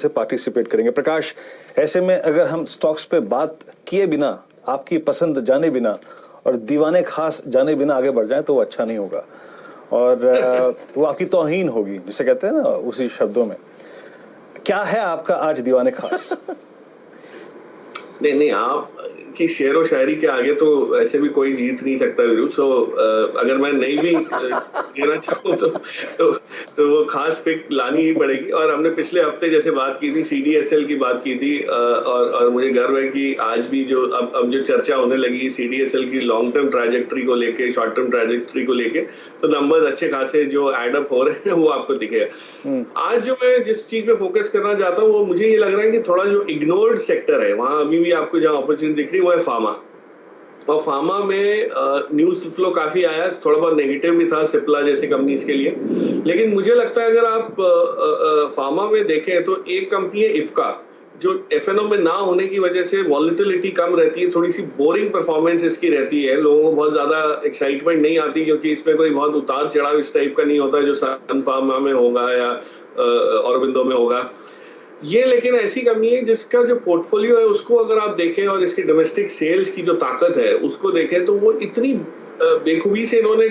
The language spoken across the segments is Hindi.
से पार्टिसिपेट करेंगे। प्रकाश, ऐसे में अगर हम स्टॉक्स पे बात किए बिना, आपकी पसंद जाने बिना और दीवाने खास जाने बिना आगे बढ़ जाएं तो वो अच्छा नहीं होगा और वो आपकी तौहीन होगी, जिसे कहते हैं ना उसी शब्दों में। क्या है आपका आज दीवाने खास? नहीं, आप की शेर व शायरी के आगे तो ऐसे भी कोई जीत नहीं सकता वीरू। सो अगर मैं नहीं भी देना चाहूँ तो वो खास पिक लानी ही पड़ेगी। और हमने पिछले हफ्ते जैसे बात की थी, CDSL की बात की थी, और मुझे गर्व है कि आज भी जो अब जो चर्चा होने लगी CDSL की लॉन्ग टर्म ट्रैजेक्टरी को लेके, शॉर्ट टर्म ट्रैजेक्टरी को लेके, तो नंबर्स अच्छे खासे जो एडअप हो रहे हैं वो आपको दिखेगा। आज जो मैं जिस चीज पे फोकस करना चाहता हूँ वो मुझे ये लग रहा है कि थोड़ा जो इग्नोर्ड सेक्टर है वहां अभी भी आपको जहाँ अपॉर्चुनिटी दिख रही है वो है फार्मा। और फार्मा में न्यूज फ्लो काफी आया, थोड़ा बहुत नेगेटिव भी था सिप्ला जैसे कंपनीज के लिए। लेकिन मुझे लगता है अगर आप फार्मा में देखें तो एक कंपनी है इप्का, जो एफएनओ में ना होने की वजह से वॉलिटिलिटी कम रहती है, थोड़ी सी बोरिंग परफॉर्मेंस इसकी रहती है, लोगों को बहुत ज्यादा एक्साइटमेंट नहीं आती क्योंकि इसमें कोई बहुत उतार चढ़ाव इस टाइप का नहीं होता जो सन फार्मा में होगा या ऑरोबिंदो में होगा। ये लेकिन ऐसी कंपनी है जिसका जो पोर्टफोलियो है उसको अगर आप देखें और इसकी डोमेस्टिक सेल्स की जो ताकत है उसको देखें तो वो इतनी बेखूबी से इन्होंने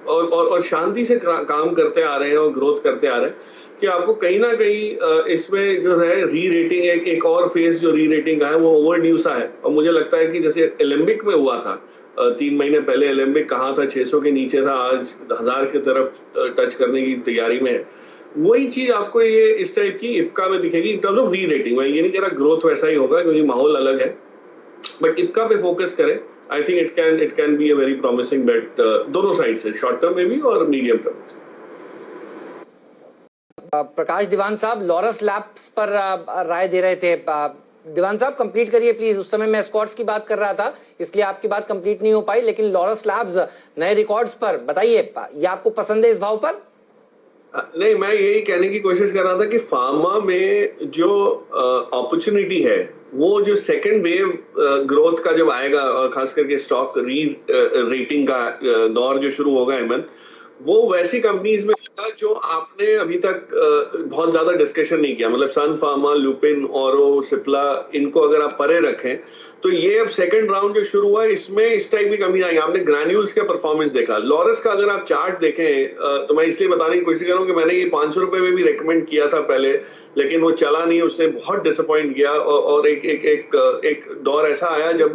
और शांति से काम करते आ रहे हैं और ग्रोथ करते आ रहे हैं कि आपको कहीं ना कहीं इसमें जो है री रेटिंग, एक और फेज जो री रेटिंग का है वो ओवरड्यू सा है। और मुझे लगता है कि जैसे एलिम्बिक में हुआ था 3 महीने पहले, एलिम्बिक कहाँ था, 600 के नीचे था, आज 1000 की तरफ टच करने की तैयारी में है। वही चीज आपको ये इस टाइप की इप्का में दिखेगी इन टर्म्स ऑफ री रेटिंग। मैं ये नहीं कह रहा ग्रोथ वैसा ही होगा क्योंकि माहौल अलग है, बट इप्का पे फोकस करें। I think it can be a very promising bet, दोनों साइड से, शॉर्ट टर्म में भी और मीडियम टर्म में। प्रकाश दीवान साहब लॉरस लैब्स पर राय दे रहे थे। दीवान साहब कंप्लीट करिए प्लीज। उस समय मैं स्कॉट्स की बात कर रहा था इसलिए आपकी बात कंप्लीट नहीं हो पाई, लेकिन लॉरस लैब्स नए रिकॉर्ड्स पर बताइए, ये आपको पसंद है इस भाव पर? नहीं, मैं यही कहने की कोशिश कर रहा था कि फार्मा में जो अपॉर्चुनिटी है वो जो सेकंड वेव ग्रोथ का जब आएगा और खास करके स्टॉक री रेटिंग का दौर जो शुरू होगा एमन, वो वैसी कंपनीज में जो आपने अभी तक बहुत ज्यादा डिस्कशन नहीं किया, मतलब सन फार्मा, लुपिन, औरो, सिप्ला, इनको अगर आप परे रखें तो ये अब सेकंड राउंड जो शुरू हुआ है इसमें इस टाइप की कमी आएगी। आपने ग्रैन्यूल्स का परफॉर्मेंस देखा, लॉरस का अगर आप चार्ट देखें तो मैं इसलिए बताने की कोशिश कर रहा हूँ कि मैंने ये 500 रुपए में भी रेकमेंड किया था पहले, लेकिन वो चला नहीं, उसने बहुत डिसअपॉइंट किया और एक दौर ऐसा आया जब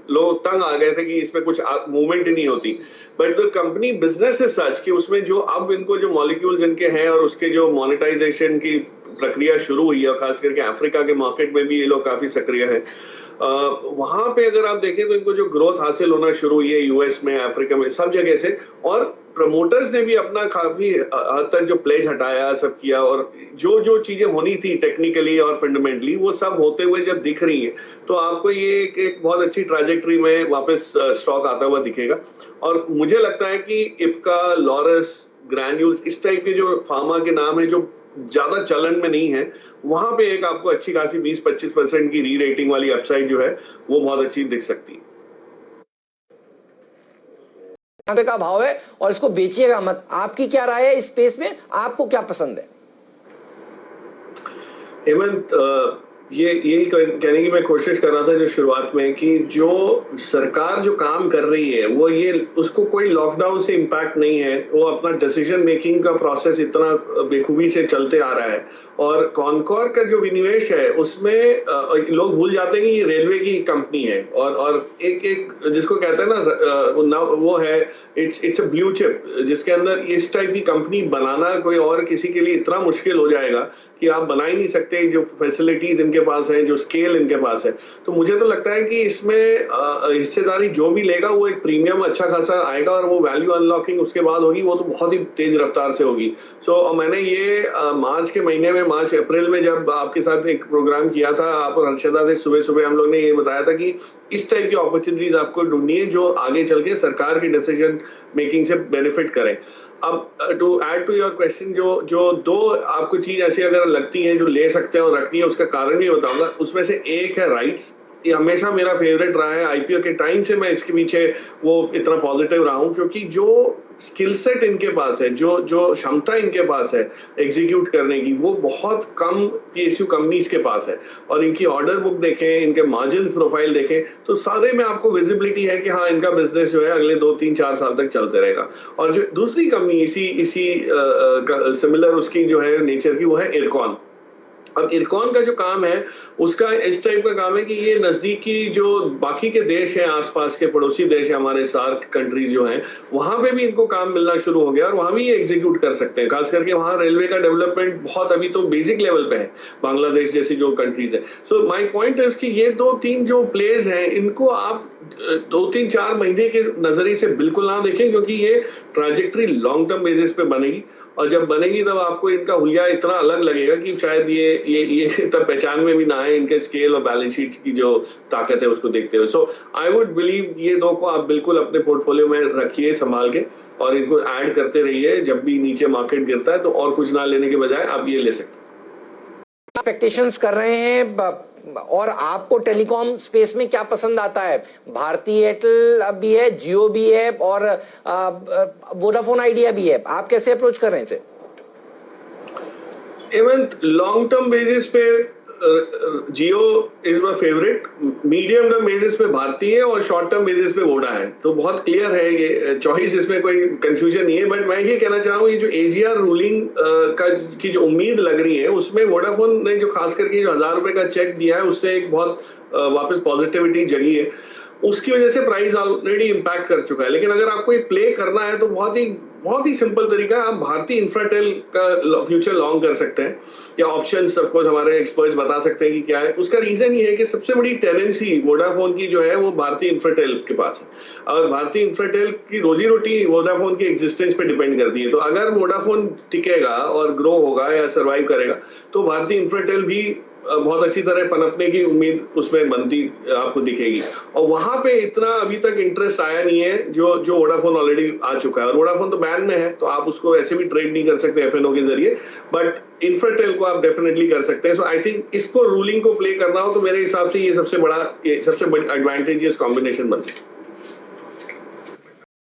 लोग तंग आ गए थे कि इसमें कुछ मूवमेंट ही नहीं होती। But the company business is such कि उसमें जो अब इनको जो मॉलिक्यूल्स इनके हैं और उसके जो मोनेटाइजेशन की प्रक्रिया शुरू हुई है, खास करके अफ्रीका के मार्केट में भी ये लोग काफी सक्रिय है। वहां पे अगर आप देखें तो इनको जो ग्रोथ हासिल होना शुरू हुई है यूएस में, अफ्रीका में, सब जगह से, और प्रमोटर्स ने भी अपना काफी हद तक जो प्लेज हटाया, सब किया, और जो चीजें होनी थी टेक्निकली और फंडामेंटली वो सब होते हुए जब दिख रही है तो आपको ये एक बहुत अच्छी ट्रैजेक्टरी में वापस स्टॉक आता हुआ दिखेगा। और मुझे लगता है कि इप्का, लॉरस, ग्रैन्यूल्स, इस टाइप के जो फार्मा के नाम है जो ज्यादा चलन में नहीं है, वहां पे एक आपको अच्छी खासी 20-25% की री रेटिंग वाली अपसाइड जो है वो बहुत अच्छी दिख सकती है। का भाव है और इसको बेचिएगा मत। आपकी क्या राय है इस स्पेस में, आपको क्या पसंद है? हेमंत, यही कहने की मैं कोशिश कर रहा था जो शुरुआत में कि जो सरकार जो काम कर रही है वो ये उसको कोई लॉकडाउन से इम्पैक्ट नहीं है, वो अपना डिसीजन मेकिंग का प्रोसेस इतना बेखूबी से चलते आ रहा है। और कॉनकॉर का जो विनिवेश है उसमें लोग भूल जाते हैं कि ये रेलवे की कंपनी है और एक जिसको कहते हैं ना वो है इट्स अ ब्लू चिप, जिसके अंदर इस टाइप की कंपनी बनाना कोई और किसी के लिए इतना मुश्किल हो जाएगा कि आप बना ही नहीं सकते, जो फैसिलिटीज इनके पास है, जो स्केल इनके पास है। तो मुझे तो लगता है कि इसमें हिस्सेदारी जो भी लेगा वो एक प्रीमियम अच्छा खासा आएगा और वो वैल्यू अनलॉकिंग उसके बाद होगी, वो तो बहुत ही तेज रफ्तार से होगी। सो मैंने ये मार्च के महीने में, मार्च अप्रैल में जब आपके साथ एक प्रोग्राम किया था, आप और हर्षदा थे, सुबह सुबह हम लोग ने ये बताया था कि इस टाइप की अपॉर्चुनिटीज आपको ढूंढनी है जो आगे चल के सरकार की डिसीजन मेकिंग से बेनिफिट करें। अब to add to your question, जो दो आपको चीज ऐसी अगर लगती है जो ले सकते हैं और रखनी है, उसका कारण भी बताऊंगा। उसमें से एक है राइट्स ये हमेशा मेरा फेवरेट रहा है। आईपीओ के टाइम से मैं इसके पीछे वो इतना पॉजिटिव रहा हूं, क्योंकि जो स्किल सेट इनके पास है, जो जो क्षमता इनके पास है एग्जीक्यूट करने की, वो बहुत कम पीएसयू कंपनीज के पास है। और इनकी ऑर्डर बुक देखें, इनके मार्जिन प्रोफाइल देखें, तो सारे में आपको विजिबिलिटी है कि हाँ, इनका बिजनेस जो है अगले 2-3-4 साल तक चलते रहेगा। और जो दूसरी कंपनी इसी सिमिलर उसकी जो है नेचर की, वो है इरकॉन। अब इरकॉन का जो काम है, उसका इस टाइप का काम है कि ये नजदीकी जो बाकी के देश हैं, आसपास के पड़ोसी देश हैं हमारे, सार्क कंट्रीज जो हैं, वहां पे भी इनको काम मिलना शुरू हो गया और वहां भी ये एग्जीक्यूट कर सकते हैं। खास करके वहां रेलवे का डेवलपमेंट बहुत अभी तो बेसिक लेवल पे है, बांग्लादेश जैसी जो कंट्रीज है। सो माय पॉइंट इज कि ये 2-3 जो प्लेस हैं, इनको आप 2-3-4 महीने के नजरिए से बिल्कुल ना देखें, क्योंकि ये ट्रांजेक्टरी लॉन्ग टर्म बेसिस पे बनेगी। और जब बनेगी तब आपको इनका हुलिया इतना अलग लगेगा कि शायद ये तब पहचान में भी ना आए, इनके स्केल और बैलेंस शीट की जो ताकत है उसको देखते हुए। सो आई वुड बिलीव ये दो को आप बिल्कुल अपने पोर्टफोलियो में रखिए संभाल के, और इनको ऐड करते रहिए। जब भी नीचे मार्केट गिरता है तो और कुछ ना लेने के बजाय आप ये ले सकते हैं। एक्सपेक्टेशंस कर रहे हैं, और आपको टेलीकॉम स्पेस में क्या पसंद आता है? भारती एयरटेल भी है, जियो भी है, और वोडाफोन आइडिया भी है। आप कैसे अप्रोच कर रहे हैं इसे? इवन लॉन्ग टर्म बेसिस पे Jio is my favourite, medium term basis पे भारती है, और शॉर्ट टर्म बेसिस पे वोडा है। तो बहुत क्लियर है ये चॉइस, इसमें कोई कंफ्यूजन नहीं है। बट मैं ये कहना चाह रहा हूँ, ये जो एजीआर रूलिंग की जो उम्मीद लग रही है, उसमें वोडाफोन ने जो खास करके जो 1000 रुपए का चेक दिया है, उससे एक बहुत वापस पॉजिटिविटी जगी है। उसकी वजह से प्राइस ऑलरेडी इंपैक्ट कर चुका है। लेकिन अगर आपको ये प्ले करना है तो बहुत ही सिंपल तरीका है, आप भारतीय इंफ्राटेल का फ्यूचर लॉन्ग कर सकते हैं, या ऑप्शंस ऑफ कोर्स हमारे एक्सपर्ट्स बता सकते हैं कि क्या है। उसका रीजन ये है कि सबसे बड़ी टेनेंसी वोडाफोन की जो है वो भारतीय इंफ्राटेल के पास है, और भारतीय इंफ्राटेल की रोजी रोटी वोडाफोन की एग्जिस्टेंस पे डिपेंड करती है। तो अगर वोडाफोन टिकेगा और ग्रो होगा या सर्वाइव करेगा, तो भारतीय इंफ्राटेल भी बहुत अच्छी तरह पनपने की उम्मीद उसमें बनती आपको दिखेगी। और वहां पे इतना अभी तक इंटरेस्ट आया नहीं है जो वोडाफोन ऑलरेडी आ चुका है। और वोडाफोन तो बैन में है, तो आप उसको ऐसे भी ट्रेड नहीं कर सकते एफएनओ के जरिए, बट इंफ्राटेल को आप डेफिनेटली कर सकते हैं। सो आई थिंक इसको रूलिंग को प्ले करना हो तो मेरे हिसाब से ये सबसे बड़ी एडवांटेजियस कॉम्बिनेशन बन सकता है।